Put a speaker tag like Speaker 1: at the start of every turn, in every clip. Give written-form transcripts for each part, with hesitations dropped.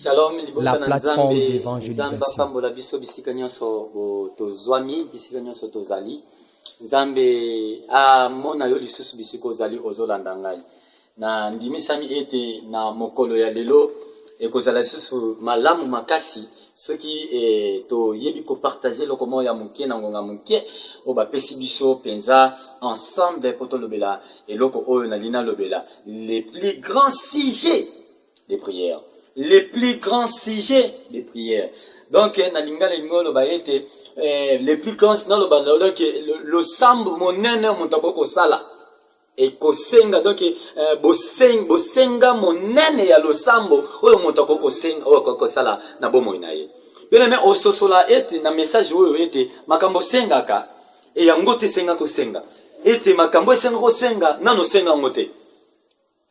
Speaker 1: Shalom,
Speaker 2: la plateforme d'évangélisation.
Speaker 1: Pambola biso bisika nyonso tozwami bisika nyonso tozali. Nzambe a mona yo lisusu bisika ozali ozolanda ngai. Na ndimisami ete na mokolo ya lelo ekozala lisusu malamu makasi soki to yebi ko partager lokomo ya mukie na ngonga mukie o ba pesi biso penza ensemble poto lobela eloko oyo na lina lobela les plus grands sujets des prières. Les plus grands sujets des prières. Donc, les plus grands donc le sambo monene motaboko sala et kosenga donc bosenga monene ya lo sambo oyo motaboko senga oyo sala na bomo inaye. Bien mais ososola ete na message oyo ete makambo senga ka e yango te senga ko senga ete makambo senga ko senga nano senga ngote.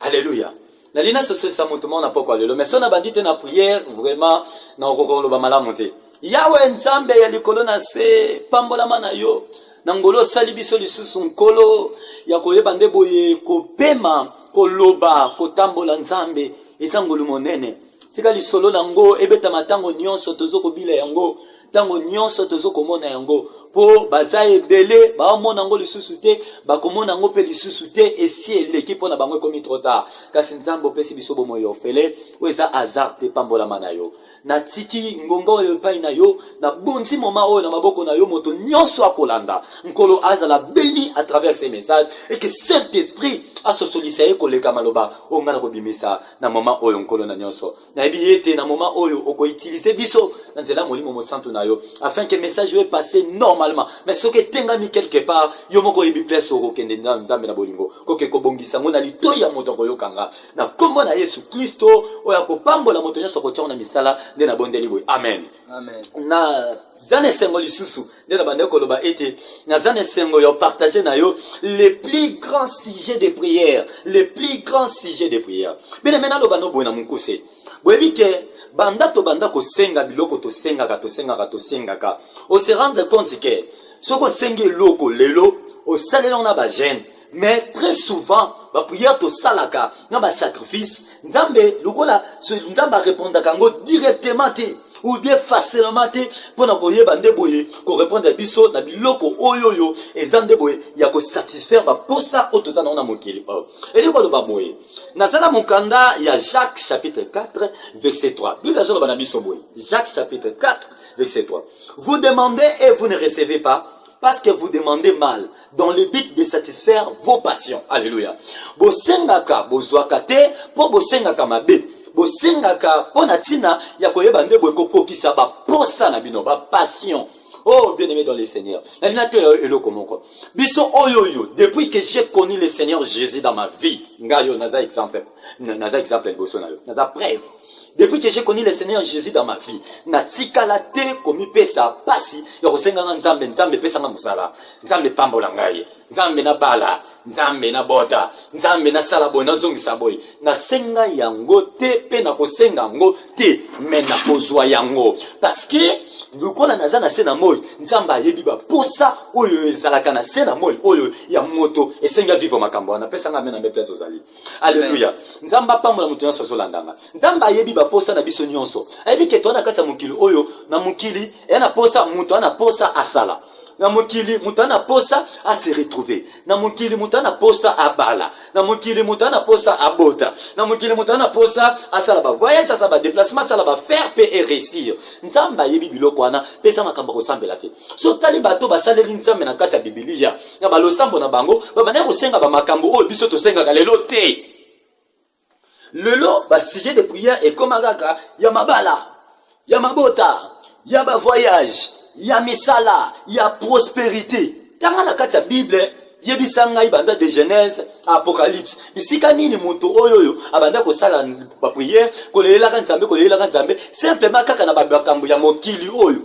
Speaker 1: Alléluia. Na lina soso sa mutumo na poko lelo mais sona bandite na prière vraiment na okokolo ba malamu te yawe nzambe ya likolo na se pambola mana yo na ngolo sali biso lisusu nkolo ya koyeba nde boye kopema koloba kotambola nzambe ezangolu monene tika lisolo nango ebeta matango nyonso tozoko bila yango tango nyonso tozoko mona yango po baza ebele ba mona ngo lisusu te ba komona ngo pe lisusu te esi eleki pona bango komi trop tard kasi nzambo pesi biso bomo yo fele o eza hasard te pambola mana yo na tiki ngongo yo pai na yo na bonzi moma o na maboko na yo moto nyonso akolanda nkolo azala béni à travers ces messages et que cet esprit asosolisa e koleka maloba o ngana ko bimisa na moma oyo nkolo na nyonso na ebi ete na moma oyo oko utiliser biso na nzela molimo mo santo na yo afin que message yo passe normalement mais ce que tengami quelque part yo moko yebi place oko kende nzambe na bolingo koke ko bongisa ngona litoya moto ko yokanga na kombo na Yesu Kristo oya ko pambola moto nyonso ko tia na misala nde na bondeli boy amen
Speaker 2: amen
Speaker 1: na zane sengo lisusu nde na bande ko loba ete na zane sengo yo partager na yo les plus grands sujets de prière les plus grands sujets de prière bene mena loba no boy na mukuse boyebi ke banda to banda ko senga biloko to senga ka o se rendre compte que soko sengi loko lelo o salela na ba gêne mais très souvent ba prière to salaka na ba sacrifice nzambe lokola so nzamba répondre kango directement te ou bien facilement te pona ko yeba ndeboye ko répondre biso na biloko oyoyo ezande boye ya ko satisfaire ba posa otoza na mokili eliko lo ba boye na sala mukanda ya Jacques chapitre 4 verset 3 Bible zo ba biso boye Jacques chapitre 4 verset 3 vous demandez et vous ne recevez pas parce que vous demandez mal, dans le but de satisfaire vos passions. Alléluia. Bosengaka, bozwakate, po bosengaka mabe. Bosengaka, po natina, ya koyeba nde boye kokokisa ba posa na bino, ba passion. Oh, bien-aimé dans le Seigneur. Biso oyoyo, depuis que j'ai connu le Seigneur Jésus dans ma vie, ngayo naza exemple boso na yo, naza preuve. Depuis que j'ai connu le Seigneur Jésus dans ma vie, na tikala te komi pesa pasi, ya kosenga na nzambe pesa na musala, nzambe pambola ngai, nzambe na bala, nzambe na bota, nzambe na sala boy na zongisa boy, na senga yango te pe na kosenga yango te, mais na kozwa yango, parce que lukola naza na se na moi nzamba yebi ba posa oyo ezalaka na se na moi oyo ya moto esenga vivre makambo na pesa nga mena me place ozali alléluia nzamba pambola mutu nyonso zolandanga nzamba yebi ba posa na biso nyonso ayebi ke tona kata mukili oyo na mukili na posa mutu ana posa asala na mukili mutu ana posa a se retrouver na mukili mutu ana posa abala na mukili mutu ana posa abota na mukili mutu ana posa asala ba voyage ça ba déplacement ça ba faire paix et réussir nzamba yebi biloko wana pesa makambo ko sambela te so tali bato basaleri nzambe na kata Biblia na ba losambo na bango ba bana ko senga ba makambo o biso to senga ka lelo te lelo ba sujet de prière et comme agaka ya mabala ya mabota ya ba voyage ya misala, ya prospérité. Tanga na kati ya Bible, yebisa ngai banda de Genèse à Apocalypse. Bisika nini moto oyoyo abanda ko sala ba prière, ko leela ka nzambe, simplement kaka na bakambo ya mokili oyo.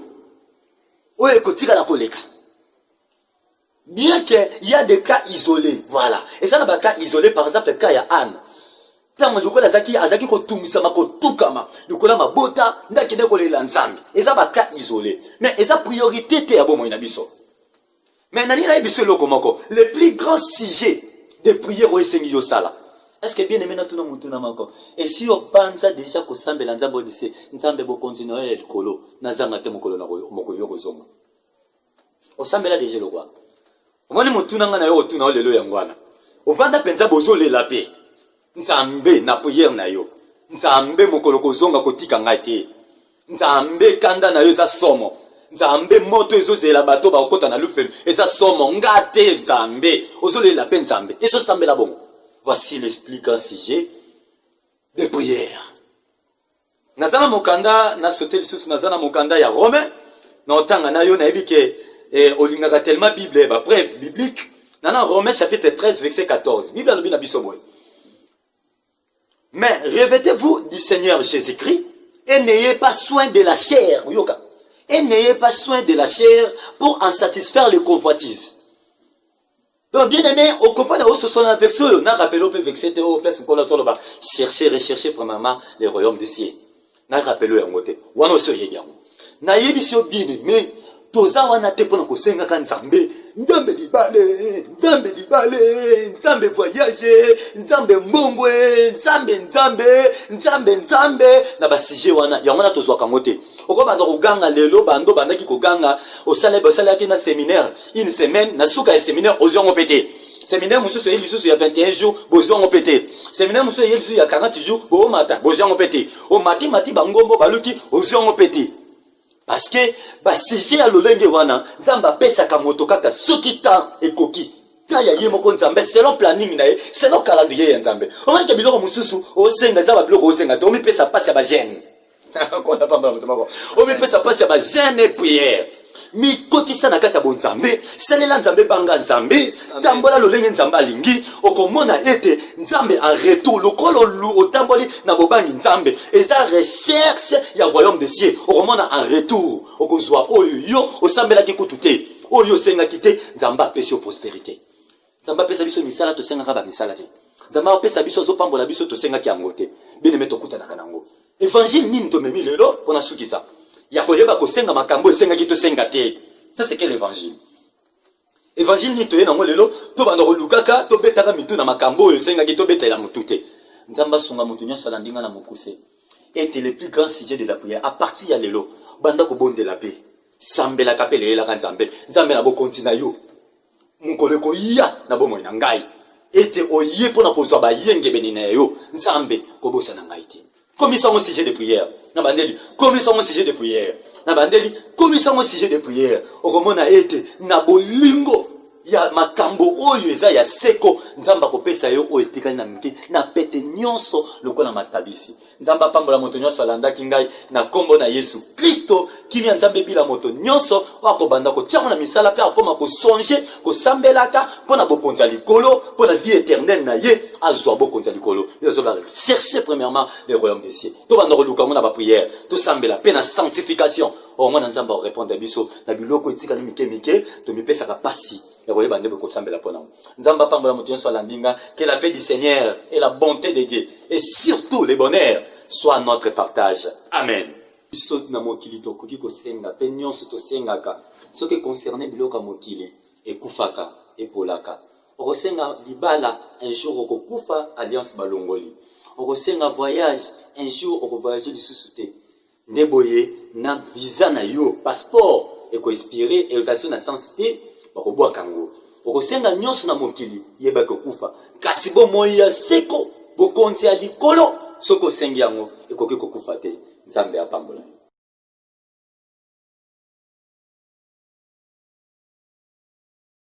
Speaker 1: Oyo ko tika la koleka. Bien que il y a des cas isolés, voilà. Et ça na ba cas isolés par exemple le cas ya Anne. Tango lukola azaki ko tumisama ko tukama lukola mabota ndakide ko lela nzambe eza ba cas isolé mais eza priorité te abo moina biso mais nani na biso loko moko le plus grand sujet de prière o esengi yo sala Est-ce que bien aimé na tuna mutu na mako? Et si on pense déjà ko sambela nzambe odise, nzambe bo continuer le kolo, na zanga te mokolo na moko yo kozonga. O sambela déjà le quoi? Omoni mutu na ngana yo tuna o lelo yangwana. O vanda penza bozo le lapé. Nzambe na prière na yo. Nzambe mokolo kozonga kotika ngati. Nzambe kanda na yo za somo. Nzambe moto ezozela bato ba okota na lufelu. Eza somo ngate nzambe. Ozo le lapé nzambe. Eso sambela bongo. Voici l'expliquant sujet de prière. Nazana mokanda na sotel sous nazana mokanda ya Rome. Na otanga na yo na ebike olingaka tellement Bible ba bref biblique. Nana Romains chapitre 13 verset 14. Bible alobi na biso boy. Mais revêtez-vous du Seigneur Jésus-Christ et n'ayez pas soin de la chair. Et n'ayez pas soin de la chair pour en satisfaire les convoitises. Donc, bien aimé, on comprend dans ce son avec ce, on a rappelé au vexé, au place qu'on a sur le bas. Cherchez, recherchez premièrement les royaumes des cieux. On a rappelé au côté. On a aussi bien. Na yebisio bien aimé, toza wana te pona ko senga kan nzambe. Nzambe libale, nzambe libale, nzambe voyage, nzambe mbongwe, nzambe na basije wana yango na tozwa kangote. Oko bando kuganga lelo bando bandaki kuganga osale ki na séminaire une semaine na suka ya séminaire ozongo pété. Séminaire mususu yeli susu ya 21 jours bozongo pété. Séminaire mususu yeli susu ya 40 jours bo mata bozongo pété. O mati bangombo baluki ozongo pété. Parce que basije ya lolenge wana nzamba pesa ka moto kaka soki ta ekoki ta ya yemo ko nzambe selon planning na ye selon calendrier ya nzambe o mali ke biloko mususu o senga za ba biloko o senga to mi pesa passe ya ba jeune ko na pamba moto mako o mi pesa passe ya ba jeune et prière mi kotisa na kati ya bonzambe salela nzambe banga nzambe tambola lolenge nzambe alingi okomona ete nzambe en retour lokolo lu otamboli na bobangi nzambe eza recherche ya royaume des cieux okomona en retour okozwa oyo yo osambelaki kutu te oyo osengaki te nzambe apesi yo prospérité nzambe apesa biso misala tosengaka bamisala te nzambe apesa biso ozopambola biso tosengaki yango te bien-aimé tokutanaka nango évangile nini tomemi lelo mpona sukisa ya koyeba kosenga makambo esengaki tosenga te. Ça c'est quel évangile? Évangile ni toye nango lelo to banda kolukaka to betaka mitu na makambo esengaki to betela mutu te. Nzamba sunga mutu nyonso la ndinga na mokuse. Était le plus grand sujet de la prière à partir ya lelo banda ko bonde la paix. Sambela kapele la kanzambe. Nzambe na bo kontina yo. Mukole ko ya na bo moina ngai. Était oye pona kozwa ba yenge benina yo. Nzambe ko bosa na ngai te. Commission au sujet de prière. Nabandeli. Commission au sujet de prière. Nabandeli. Commission au sujet de prière. Okomona ete nabolingo ya makambo oyo eza ya seko nzamba kopesa yo o etikali na mike na pete nyonso lokola matabisi. Nzamba pambola moto nyonso alandaki ngai na kombo na Yesu Kristo kimi nzambe bila moto nyonso akobanda ko tiamo na misala pe akoma ko songe ko sambelaka pona bokonza likolo pona vie éternelle na ye azwa bokonza likolo. Nous allons chercher premièrement le royaume des cieux. To banda ko luka mona ba prière, to sambela pe na sanctification. O mona nzamba répondre à biso na biloko etikali mike to mipesa ka pasi. Que la paix du Seigneur et la bonté de Dieu et surtout le bonheur soit notre partage. Amen. Ce qui concerne biloko mokili et kufaka et polaka. Orosenga libala un jour au kufa alliance balongoli. Orosenga voyage un jour au voyage du sous-souté. Neboye na visa na yo passeport et ko inspiré et aux na sensité. Bakobwa kango okosenga nyonso na mokili yeba kokufa kasi bo moya seko bokonzi ya likolo soko sengi yango ekoki kokufa te nzambe apambola